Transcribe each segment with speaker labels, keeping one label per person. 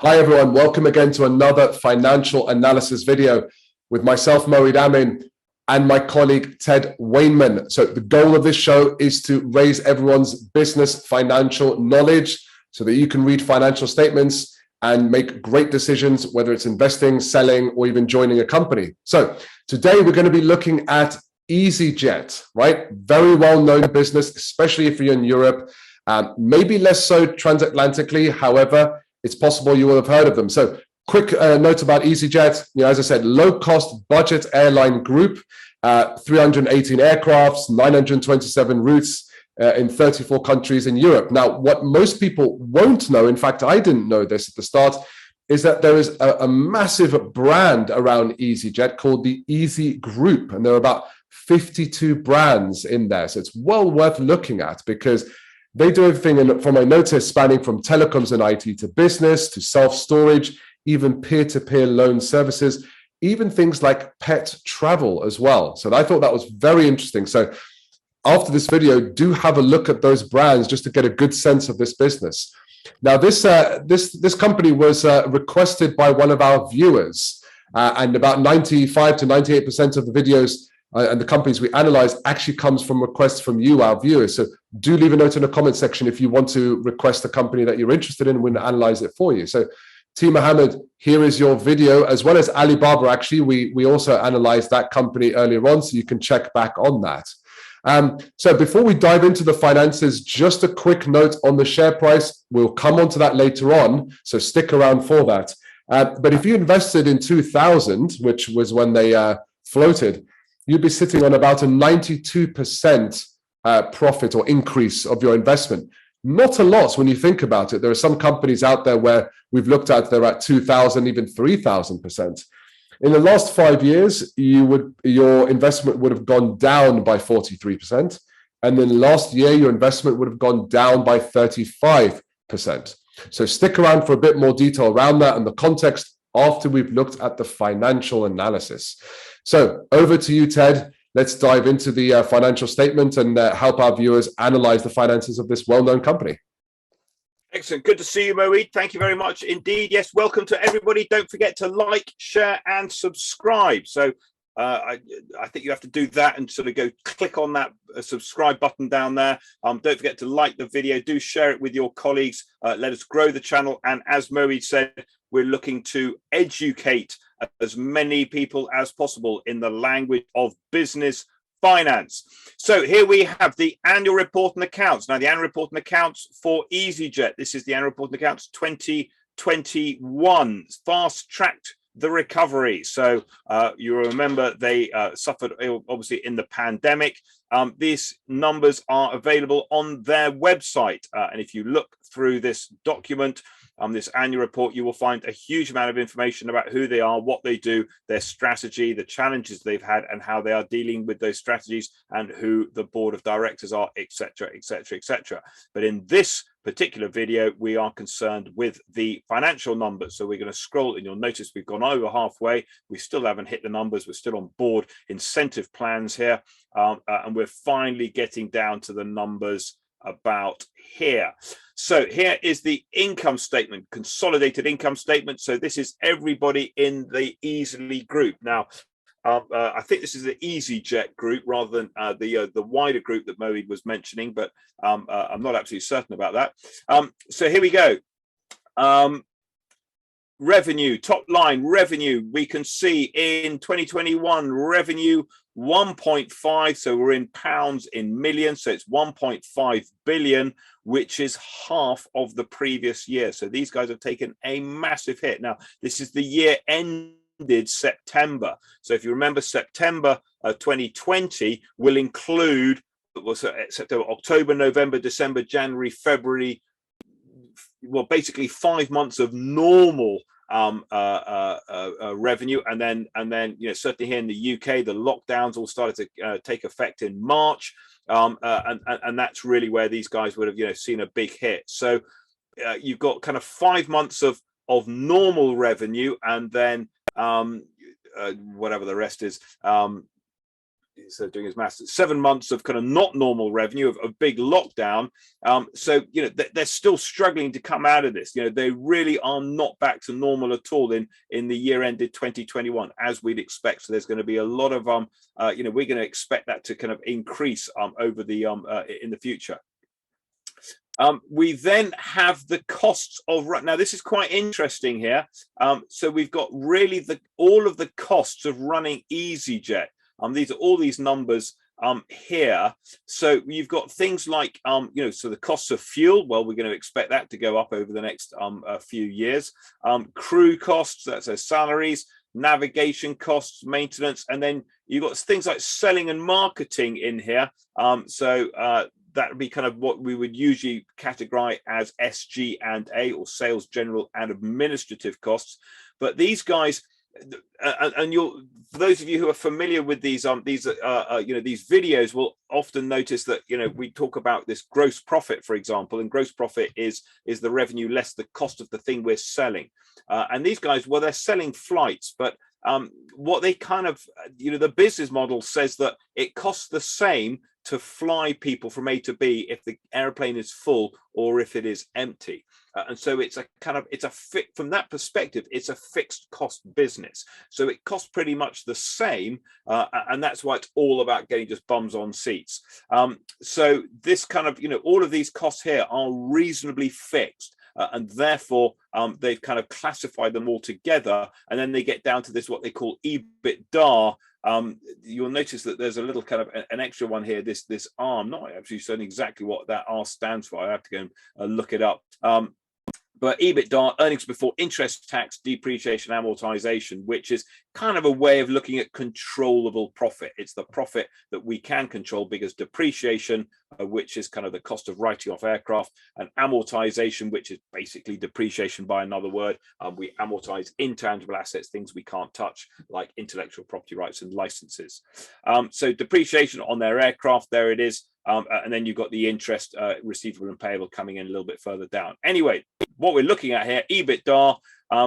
Speaker 1: Hi everyone, welcome again to another financial analysis video with myself, Moeed Amin, and my colleague, Ted Wainman. So the goal of this show is to raise everyone's business financial knowledge so that you can read financial statements and make great decisions, whether it's investing, selling, or even joining a company. So today we're going to be looking at EasyJet, right? Very well-known business, especially if you're in Europe, maybe less so transatlantically. However, it's possible you will have heard of them. So quick note about EasyJet. As I said, low-cost budget airline group, 318 aircrafts, 927 routes in 34 countries in Europe. Now, what most people won't know, in fact, I didn't know this at the start, is that there is a massive brand around EasyJet called the Easy Group, and there are about 52 brands in there. So it's well worth looking at because they do everything, from my notice, spanning from telecoms and IT to business, to self-storage, even peer-to-peer loan services, even things like pet travel as well. So I thought that was very interesting. So after this video, do have a look at those brands just to get a good sense of this business. Now, this company was requested by one of our viewers, and about 95 to 98% of the videos and the companies we analyzed actually comes from requests from you, our viewers. So do leave a note in the comment section if you want to request a company that you're interested in, and we'll analyze it for you. So T. Mohammed, here is your video, as well as Alibaba. Actually, we also analyzed that company earlier on, so you can check back on that. So before we dive into the finances, just a quick note on the share price. We'll come on to that later on, so stick around for that. But if you invested in 2000, which was when they floated, you'd be sitting on about a 92% profit or increase of your investment. Not a lot when you think about it. There are some companies out there where we've looked at, they're at 2,000, even 3,000%. In the last 5 years, your investment would have gone down by 43%. And then last year, your investment would have gone down by 35%. So stick around for a bit more detail around that and the context after we've looked at the financial analysis. So over to you, Ted. Let's dive into the financial statement and help our viewers analyze the finances of this well-known company.
Speaker 2: Excellent. Good to see you, Moeed. Thank you very much indeed. Yes, welcome to everybody. Don't forget to like, share, and subscribe. So I think you have to do that and sort of go click on that subscribe button down there. Don't forget to like the video. Do share it with your colleagues. Let us grow the channel. And as Moeed said, we're looking to educate as many people as possible in the language of business finance. So here we have the annual report and accounts. Now, the annual report and accounts for EasyJet. This is the annual report and accounts 2021. Fast-tracked the recovery. So you remember they suffered obviously in the pandemic. These numbers are available on their website. And if you look through this document, this annual report, you will find a huge amount of information about who they are, what they do, their strategy, the challenges they've had, and how they are dealing with those strategies, and who the board of directors are, etc., etc., etc. But in this particular video, we are concerned with the financial numbers. So we're going to scroll, and you'll notice we've gone over halfway. We still haven't hit the numbers. We're still on board incentive plans here, and we're finally getting down to the numbers about here. So here is the income statement, consolidated income statement. So this is everybody in the Easily group. Now, I think this is the EasyJet group rather than the wider group that Moeed was mentioning, but I'm not absolutely certain about that. So here we go. Revenue, top line revenue, we can see in 2021 revenue 1.5, so we're in pounds in millions, so it's 1.5 billion, which is half of the previous year. So these guys have taken a massive hit. Now, this is the year ended September. So if you remember, September 2020 will include September, October, November, December, January, February, well, basically 5 months of normal revenue, and then certainly here in the UK, the lockdowns all started to take effect in March, and that's really where these guys would have seen a big hit. So you've got kind of 5 months of normal revenue, and then whatever the rest is, so doing his maths, 7 months of kind of not normal revenue, of big lockdown. So, you know, they're still struggling to come out of this. You know, they really are not back to normal at all in the year ended 2021, as we'd expect. So there's going to be a lot of, you know, we're going to expect that to kind of increase over the in the future. We then have the costs of, now this is quite interesting here. So we've got really all of the costs of running EasyJet. These are all these numbers here. So you've got things like, you know, so the costs of fuel, well, we're going to expect that to go up over the next few years. Crew costs, that's their salaries, navigation costs, maintenance, and then you've got things like selling and marketing in here. That would be kind of what we would usually categorize as SG&A, or sales, general and administrative costs. But these guys, and you'll, for those of you who are familiar with these you know, these videos, will often notice that, you know, we talk about this gross profit, for example, and gross profit is the revenue less the cost of the thing we're selling. And these guys, well, they're selling flights, but what they kind of, you know, the business model says that it costs the same to fly people from A to B if the airplane is full or if it is empty. And so it's a kind of, from that perspective, it's a fixed cost business. So it costs pretty much the same. And that's why it's all about getting just bums on seats. So this kind of, you know, all of these costs here are reasonably fixed. And therefore, they've kind of classified them all together. And then they get down to this, what they call EBITDA. You'll notice that there's a little kind of an extra one here, this R. I'm not actually certain exactly what that R stands for. I have to go and look it up. But EBITDA, earnings before interest, tax, depreciation, amortization, which is kind of a way of looking at controllable profit. It's the profit that we can control, because depreciation, which is kind of the cost of writing off aircraft, and amortization, which is basically depreciation by another word. We amortize intangible assets, things we can't touch, like intellectual property rights and licenses. So depreciation on their aircraft, there it is. And then you've got the interest, receivable and payable coming in a little bit further down. Anyway, what we're looking at here, EBITDA,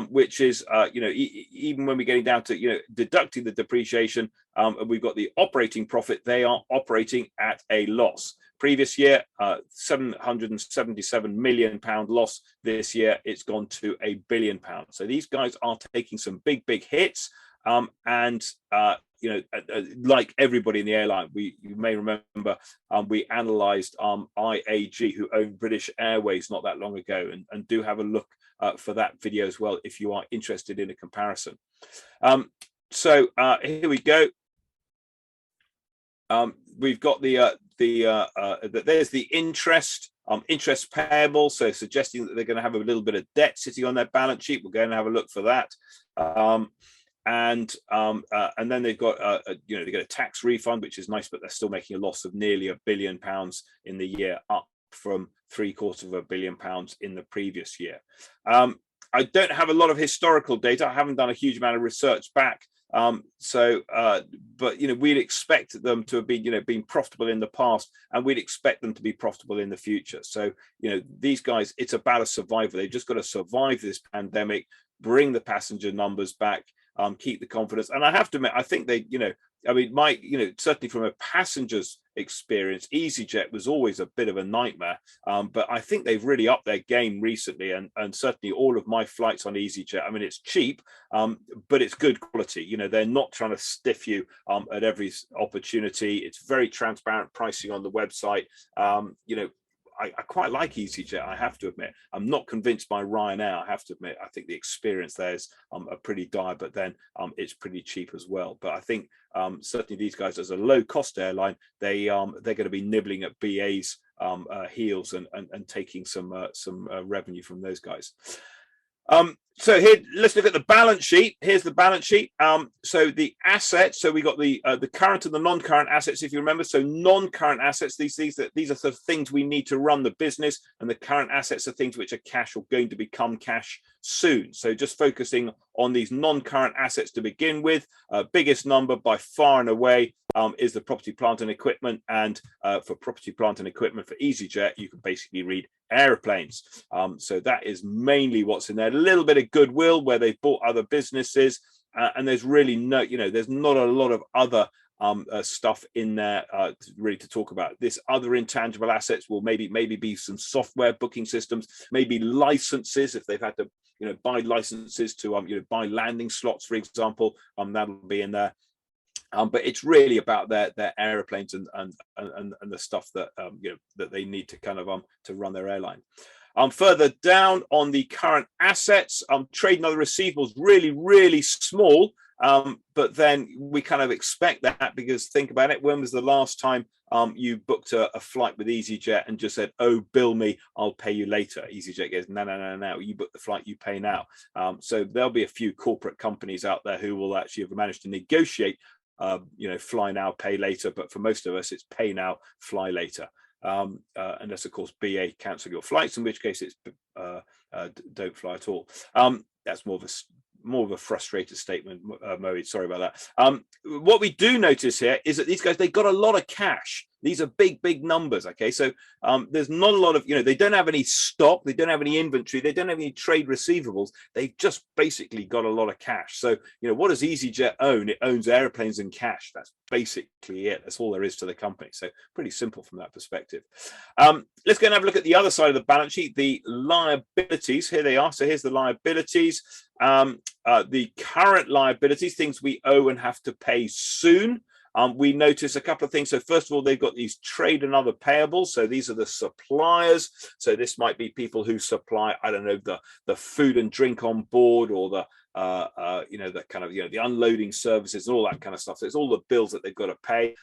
Speaker 2: which is, you know, even when we're getting down to, you know, deducting the depreciation, we've got the operating profit. They are operating at a loss. Previous year, £777 million loss. This year, it's gone to £1 billion. So these guys are taking some big hits. You know, like everybody in the airline, you may remember, we analysed IAG, who owned British Airways, not that long ago, and do have a look for that video as well if you are interested in a comparison. So here we go. We've got there's the interest. Interest payable, so suggesting that they're going to have a little bit of debt sitting on their balance sheet. We're going to have a look for that. And then they've got you know, they get a tax refund, which is nice, but they're still making a loss of nearly £1 billion in the year, up from £750 million in the previous year. I don't have a lot of historical data. I haven't done a huge amount of research back. But you know, we'd expect them to have been, you know, been profitable in the past, and we'd expect them to be profitable in the future. So, you know, these guys, it's about a survival. They've just got to survive this pandemic, bring the passenger numbers back, keep the confidence. And I have to admit, I think they, you know, I mean, you know, certainly from a passenger's experience, EasyJet was always a bit of a nightmare. But I think they've really upped their game recently, and certainly all of my flights on EasyJet, I mean, it's cheap, but it's good quality. You know, they're not trying to stiff you at every opportunity. It's very transparent pricing on the website. You know, I quite like EasyJet, I have to admit. I'm not convinced by Ryanair, I have to admit. I think the experience there is pretty dire, but then it's pretty cheap as well. But I think certainly these guys, as a low-cost airline, they're going to be nibbling at BA's heels and taking some revenue from those guys. So here, let's look at the balance sheet. Here's the balance sheet. So the assets. So we got the current and the non-current assets, if you remember. So non-current assets, these are the things we need to run the business, and the current assets are things which are cash or going to become cash soon. So just focusing on these non-current assets to begin with. Biggest number by far and away is the property, plant and equipment. And for property, plant and equipment for EasyJet, you can basically read airplanes. So that is mainly what's in there. A little bit of goodwill where they've bought other businesses, and there's really no, you know, there's not a lot of other stuff in there really to talk about. This other intangible assets will maybe be some software booking systems, maybe licenses if they've had to buy licenses to buy landing slots, for example. That'll be in there. But it's really about their airplanes and the stuff that that they need to kind of to run their airline. Further down on the current assets, trade and other receivables really small. But then we kind of expect that, because think about it, when was the last time you booked a flight with EasyJet and just said, oh, bill me, I'll pay you later? EasyJet goes, no, you book the flight, you pay now. So there'll be a few corporate companies out there who will actually have managed to negotiate fly now, pay later, but for most of us it's pay now, fly later, unless of course BA cancel your flights, in which case it's don't fly at all. That's more of a frustrated statement, Moeed, sorry about that. What we do notice here is that these guys, they got a lot of cash. These are big numbers. Okay, so there's not a lot of, they don't have any stock, they don't have any inventory, they don't have any trade receivables. They've just basically got a lot of cash. So what does EasyJet own? It owns airplanes and cash. That's basically it. That's all there is to the company. So pretty simple from that perspective. Let's go and have a look at the other side of the balance sheet, the liabilities. Here they are. So here's the liabilities. The current liabilities, things we owe and have to pay soon. We notice a couple of things. So first of all, they've got these trade and other payables. So these are the suppliers. So this might be people who supply, I don't know, the food and drink on board, or the the kind of the unloading services and all that kind of stuff. So it's all the bills that they've got to pay.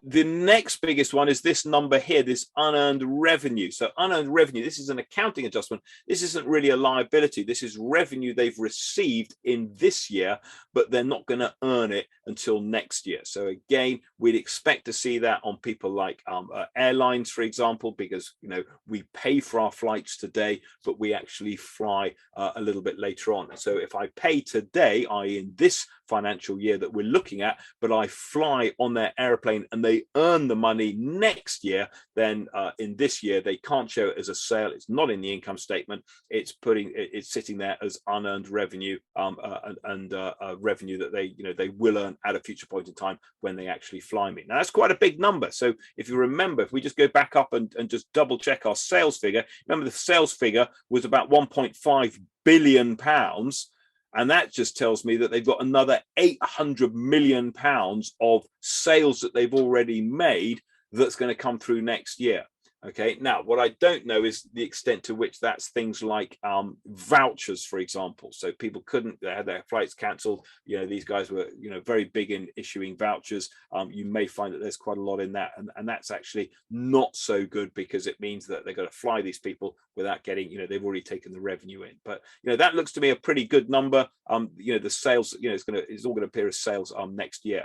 Speaker 2: The next biggest one is this number here, this unearned revenue. So unearned revenue, this is an accounting adjustment. This isn't really a liability. This is revenue they've received in this year, but they're not going to earn it until next year. So again, we'd expect to see that on people like airlines, for example, because we pay for our flights today, but we actually fly a little bit later on. So if I pay today, i.e. in this financial year that we're looking at, but I fly on their airplane and they earn the money next year, then in this year they can't show it as a sale. It's not in the income statement. It's sitting there as unearned revenue, and revenue that they will earn at a future point in time when they actually fly me. Now that's quite a big number. So if you remember, if we just go back up and just double check our sales figure, remember the sales figure was about 1.5 billion pounds. And that just tells me that they've got another 800 million pounds of sales that they've already made that's going to come through next year. Okay, now what I don't know is the extent to which that's things like vouchers, for example. So people they had their flights cancelled. These guys were very big in issuing vouchers. You may find that there's quite a lot in that, and that's actually not so good, because it means that they're going to fly these people without getting, they've already taken the revenue in. But that looks to me a pretty good number. The sales, it's all going to appear as sales next year.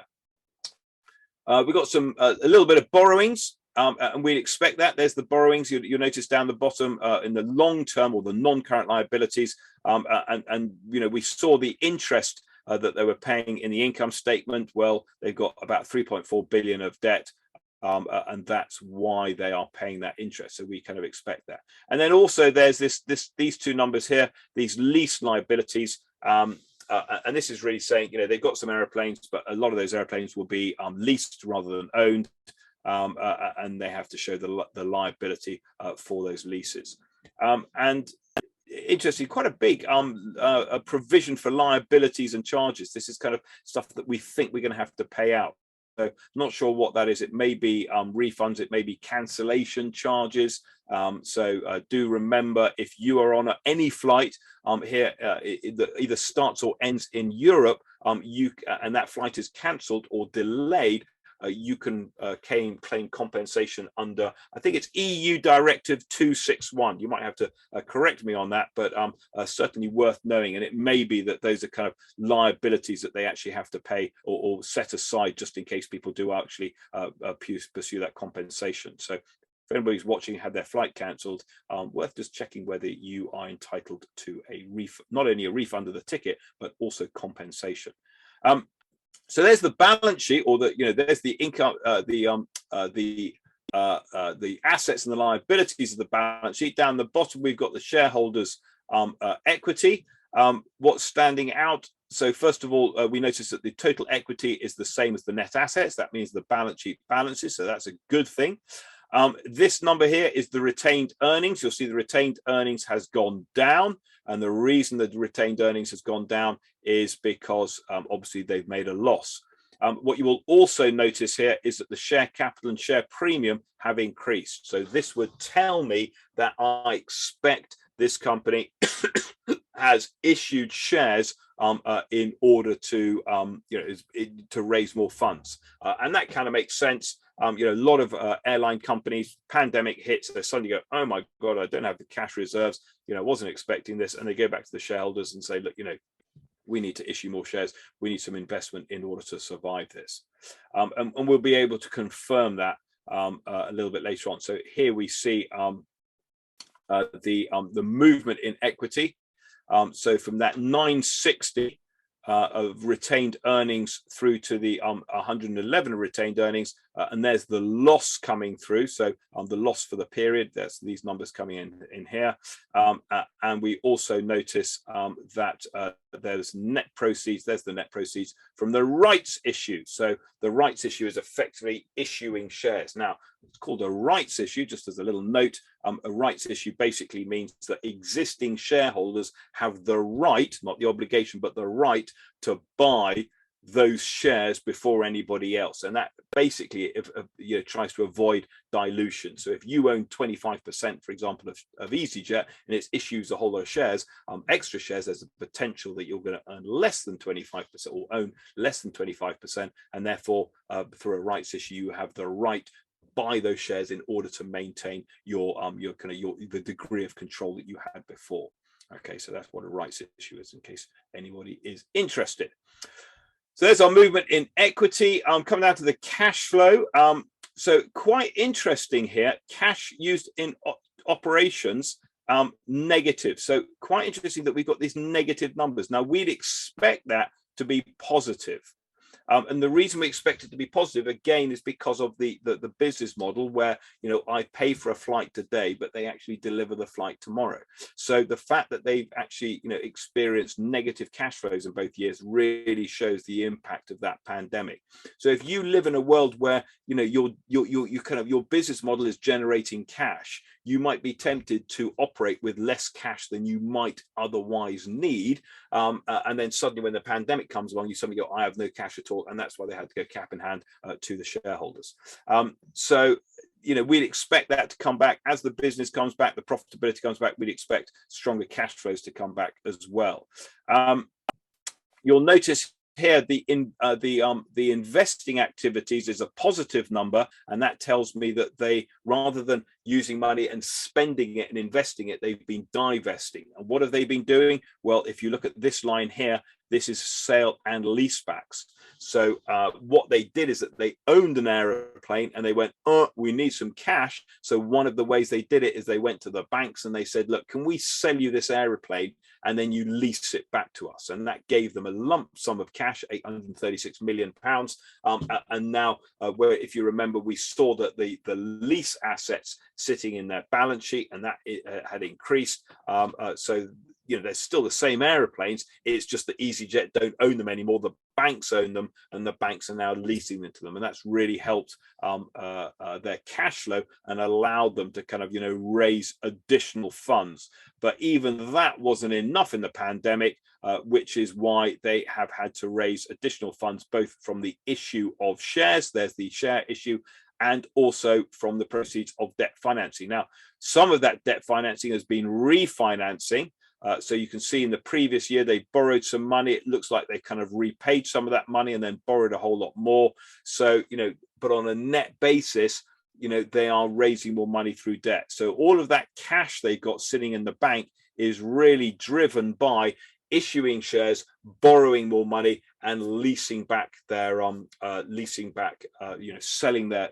Speaker 2: We've got a little bit of borrowings. And we'd expect that. There's the borrowings. You'll notice down the bottom in the long term, or the non-current liabilities, and we saw the interest that they were paying in the income statement. Well, they've got about 3.4 billion of debt, and that's why they are paying that interest. So we kind of expect that. And then also there's these two numbers here, these lease liabilities. And this is really saying they've got some airplanes, but a lot of those airplanes will be leased rather than owned. And they have to show the liability for those leases. And interesting, quite a big a provision for liabilities and charges. This is kind of stuff that we think we're going to have to pay out. So not sure what that is. It may be refunds, it may be cancellation charges. So do remember, if you are on any flight here that either starts or ends in Europe, and that flight is cancelled or delayed, you can claim compensation under, I think it's EU Directive 261. You might have to correct me on that, but certainly worth knowing. And it may be that those are kind of liabilities that they actually have to pay or set aside, just in case people do actually pursue that compensation. So if anybody's watching had their flight cancelled, worth just checking whether you are entitled to a refund, not only a refund of the ticket, but also compensation. So there's the balance sheet, or there's the income, the assets and the liabilities of the balance sheet. Down the bottom, we've got the shareholders' equity. What's standing out So first of all, we notice that the total equity is the same as the net assets. That means the balance sheet balances. So that's a good thing. This number here is the retained earnings. You'll see the retained earnings has gone down. And the reason that the retained earnings has gone down is because obviously they've made a loss. What you will also notice here is that the share capital and share premium have increased. So this would tell me that I expect this company has issued shares in order to to raise more funds, and that kind of makes sense. A lot of airline companies, pandemic hits, they suddenly go, oh my god, I don't have the cash reserves, I wasn't expecting this, and they go back to the shareholders and say, look, we need to issue more shares, we need some investment in order to survive this, and we'll be able to confirm that a little bit later on. So here we see the movement in equity. So from that 960 of retained earnings through to the 111 of retained earnings, and there's the loss coming through. So the loss for the period, that's these numbers coming in here, and we also notice that there's net proceeds. There's the net proceeds from the rights issue. So the rights issue is effectively issuing shares. Now it's called a rights issue. Just as a little note, a rights issue basically means that existing shareholders have the right, not the obligation, but the right to buy those shares before anybody else, and that basically tries to avoid dilution. So if you own 25%, for example, of EasyJet, and it issues a whole lot of shares, extra shares, there's a potential that you're going to earn less than 25% or own less than 25%, and therefore through a rights issue you have the right to buy those shares in order to maintain the degree of control that you had before. Okay, so that's what a rights issue is, in case anybody is interested. So there's our movement in equity. Coming down to the cash flow. So quite interesting here. Cash used in operations, negative. So quite interesting that we've got these negative numbers. Now we'd expect that to be positive. And the reason we expect it to be positive, again, is because of the business model where, I pay for a flight today, but they actually deliver the flight tomorrow. So the fact that they've actually, experienced negative cash flows in both years really shows the impact of that pandemic. So if you live in a world where, your business model is generating cash, you might be tempted to operate with less cash than you might otherwise need. And then suddenly when the pandemic comes along, you suddenly go, I have no cash at all. And that's why they had to go cap in hand to the shareholders. So we'd expect that to come back as the business comes back, the profitability comes back. We'd expect stronger cash flows to come back as well. You'll notice here the investing activities is a positive number, and that tells me that they, rather than using money and spending it and investing it, they've been divesting. And what have they been doing? Well, if you look at this line here, this is sale and leasebacks. So what they did is that they owned an aeroplane and they went, oh, we need some cash. So one of the ways they did it is they went to the banks and they said, look, can we sell you this aeroplane and then you lease it back to us? And that gave them a lump sum of cash, £836 million. And now, where, if you remember, we saw that the lease assets sitting in their balance sheet, and that had increased. So they're still the same airplanes. It's just that EasyJet don't own them anymore. The banks own them, and the banks are now leasing them to them, and that's really helped their cash flow and allowed them to kind of raise additional funds. But even that wasn't enough in the pandemic, which is why they have had to raise additional funds, both from the issue of shares, there's the share issue, and also from the proceeds of debt financing. Now, some of that debt financing has been refinancing. So you can see in the previous year, they borrowed some money. It looks like they kind of repaid some of that money and then borrowed a whole lot more. So, but on a net basis, they are raising more money through debt. So all of that cash they got sitting in the bank is really driven by issuing shares, borrowing more money, and leasing back their selling their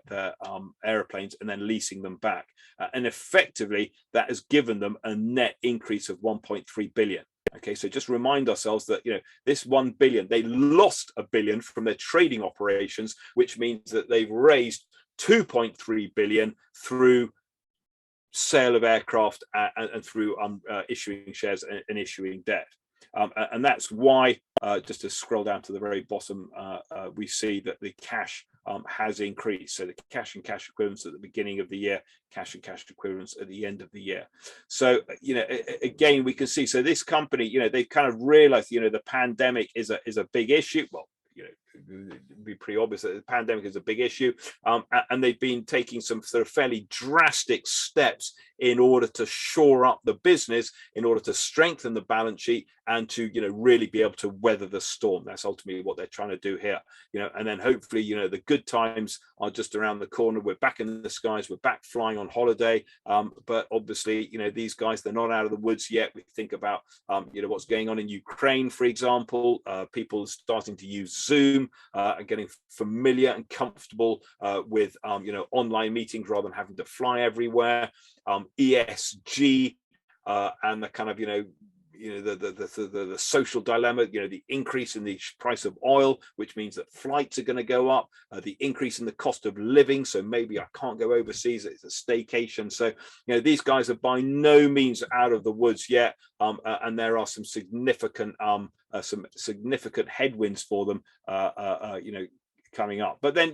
Speaker 2: airplanes and then leasing them back. And effectively, that has given them a net increase of 1.3 billion. Okay, so just remind ourselves that this 1 billion, they lost $1 billion from their trading operations, which means that they've raised 2.3 billion through sale of aircraft and through issuing shares and issuing debt. And that's why, just to scroll down to the very bottom, we see that the cash has increased. So the cash and cash equivalents at the beginning of the year, cash and cash equivalents at the end of the year. So, again, we can see, so this company, they've kind of realized, the pandemic is a big issue. Well, it'd be pretty obvious that the pandemic is a big issue, and they've been taking some sort of fairly drastic steps in order to shore up the business, in order to strengthen the balance sheet, and to really be able to weather the storm. That's ultimately what they're trying to do here. And then hopefully the good times are just around the corner. We're back in the skies, we're back flying on holiday, but obviously these guys, they're not out of the woods yet. We think about what's going on in Ukraine, for example. People starting to use Zoom and getting familiar and comfortable with online meetings rather than having to fly everywhere. ESG and the kind of the social dilemma, the increase in the price of oil, which means that flights are going to go up, the increase in the cost of living. So maybe I can't go overseas, it's a staycation. So these guys are by no means out of the woods yet, and there are some significant headwinds for them coming up. But then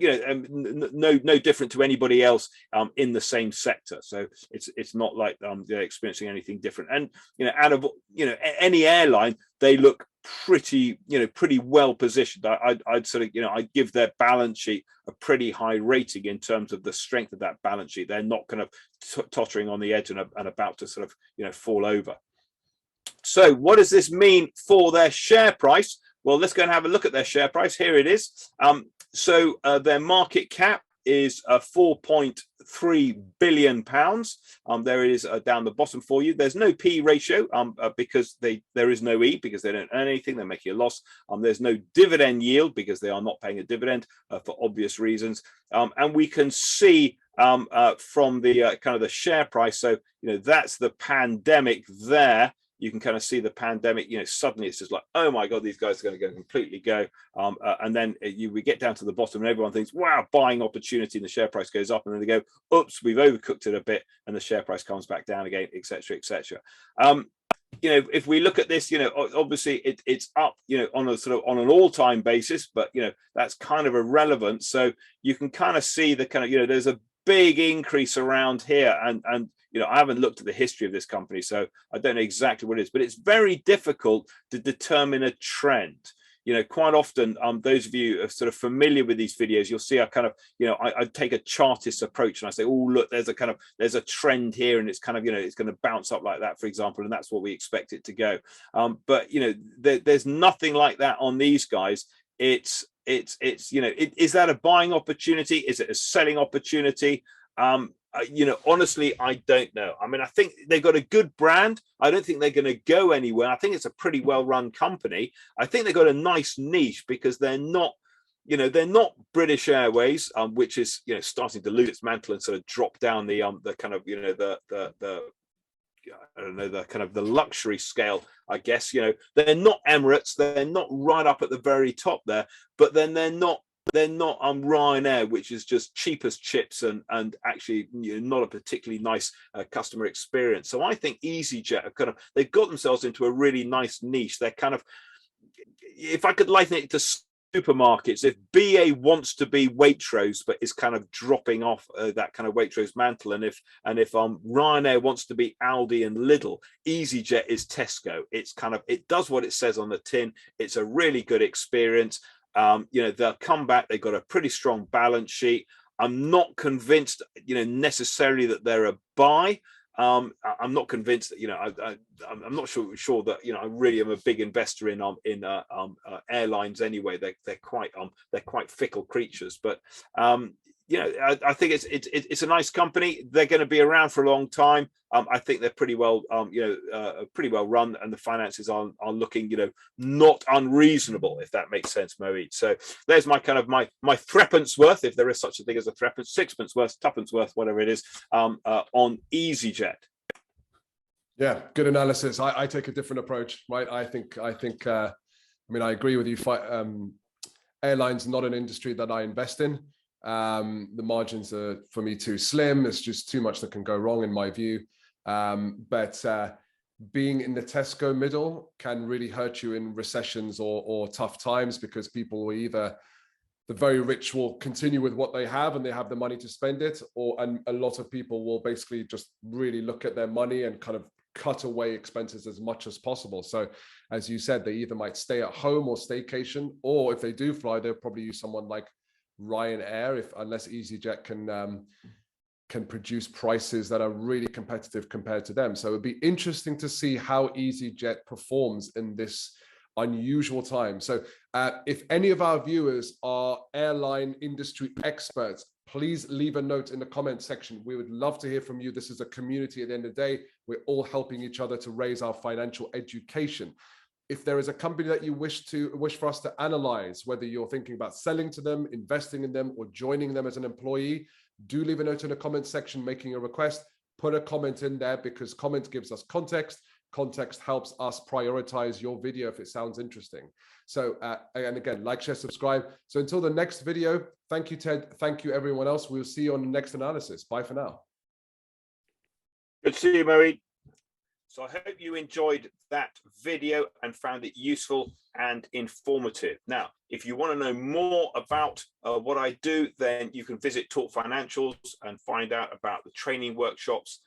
Speaker 2: no different to anybody else in the same sector. So it's not like they're experiencing anything different. And out of any airline, they look pretty well positioned. I'd sort of I'd give their balance sheet a pretty high rating in terms of the strength of that balance sheet. They're not kind of tottering on the edge and about to sort of fall over. So what does this mean for their share price? Well, let's go and have a look at their share price. Here it is. So their market cap is 4.3 billion pounds. There it is down the bottom for you. There's no P ratio because there is no E, because they don't earn anything, they're making a loss. There's no dividend yield because they are not paying a dividend for obvious reasons. And we can see from the kind of the share price. So that's the pandemic there. You can kind of see the pandemic, suddenly it's just like, oh my God, these guys are going to completely go. And then we get down to the bottom and everyone thinks, wow, buying opportunity, and the share price goes up, and then they go, oops, we've overcooked it a bit, and the share price comes back down again, etc., etc. If we look at this, obviously it's up, on a sort of on an all-time basis, but that's kind of irrelevant. So you can kind of see the kind of, there's a big increase around here, and I haven't looked at the history of this company, so I don't know exactly what it is, but it's very difficult to determine a trend. Quite often, those of you who are sort of familiar with these videos, you'll see I kind of, I take a chartist approach, and I say, oh, look, there's a trend here, and it's kind of, it's going to bounce up like that, for example, and that's what we expect it to go. But there's nothing like that on these guys. Is that a buying opportunity? Is it a selling opportunity? Honestly, I don't know. I mean, I think they've got a good brand. I don't think they're going to go anywhere. I think it's a pretty well-run company. I think they've got a nice niche because they're not British Airways, which is starting to lose its mantle and sort of drop down the kind of I don't know, the kind of the luxury scale, I guess. They're not Emirates, they're not right up at the very top there, but then they're not Ryanair, which is just cheap as chips and actually not a particularly nice customer experience. So I think EasyJet have they've got themselves into a really nice niche. They're kind of, if I could liken it to supermarkets, if BA wants to be Waitrose but is kind of dropping off that kind of Waitrose mantle, and if Ryanair wants to be Aldi and Lidl, EasyJet is Tesco. It does what it says on the tin. It's a really good experience. They'll come back. They've got a pretty strong balance sheet. I'm not convinced, necessarily that they're a buy. I'm not convinced that, I'm not sure that, I really am a big investor in airlines anyway. They're quite fickle creatures, but I think it's a nice company. They're going to be around for a long time. I think they're pretty well, pretty well run, and the finances are looking, not unreasonable, if that makes sense, Moeed. So there's my kind of my threepence worth, if there is such a thing as a threepence, sixpence worth, tuppence worth, whatever it is, on EasyJet.
Speaker 1: Yeah, good analysis. I take a different approach, right? I think. I mean, I agree with you. Airlines not an industry that I invest in. The margins are, for me, too slim. There's just too much that can go wrong in my view. But being in the Tesco middle can really hurt you in recessions or tough times, because people will either, the very rich will continue with what they have and they have the money to spend it, and a lot of people will basically just really look at their money and kind of cut away expenses as much as possible. So as you said, they either might stay at home or staycation, or if they do fly, they'll probably use someone like Ryanair, unless EasyJet can produce prices that are really competitive compared to them. So it'd be interesting to see how EasyJet performs in this unusual time. So if any of our viewers are airline industry experts, please leave a note in the comment section. We would love to hear from you. This is a community at the end of the day. We're all helping each other to raise our financial education. If there is a company that you wish for us to analyze, whether you're thinking about selling to them, investing in them, or joining them as an employee, do leave a note in the comment section making a request. Put a comment in there, because comment gives us context. Context helps us prioritize your video if it sounds interesting. So, and again, like, share, subscribe. So until the next video, thank you, Ted. Thank you, everyone else. We'll see you on the next analysis. Bye for now.
Speaker 2: Good to see you, Moeed. So I hope you enjoyed that video and found it useful and informative. Now, if you want to know more about what I do, then you can visit Talk Financials and find out about the training workshops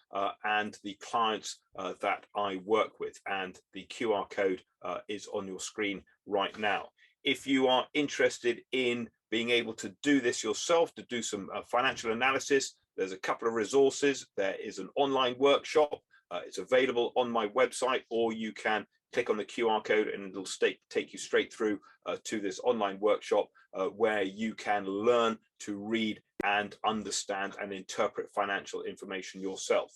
Speaker 2: and the clients that I work with. And the QR code is on your screen right now. If you are interested in being able to do this yourself, to do some financial analysis, there's a couple of resources. There is an online workshop. It's available on my website, or you can click on the QR code and it'll take you straight through to this online workshop where you can learn to read and understand and interpret financial information yourself.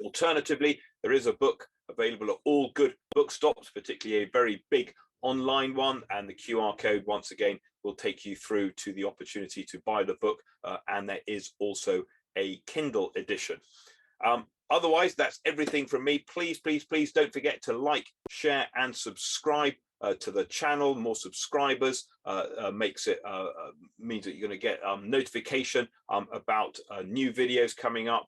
Speaker 2: Alternatively, there is a book available at all good bookstops, particularly a very big online one, and the QR code once again will take you through to the opportunity to buy the book, and there is also a Kindle edition. Otherwise, that's everything from me. Please, please, please don't forget to like, share, and subscribe to the channel. More subscribers means that you're going to get notification about new videos coming up,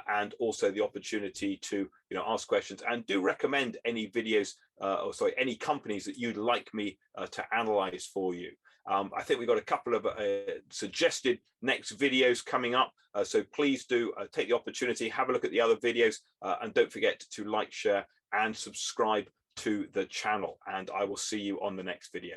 Speaker 2: and also the opportunity to ask questions. And do recommend any videos, any companies that you'd like me to analyze for you. I think we've got a couple of suggested next videos coming up. So please do take the opportunity, have a look at the other videos, and don't forget to like, share, and subscribe to the channel. And I will see you on the next video.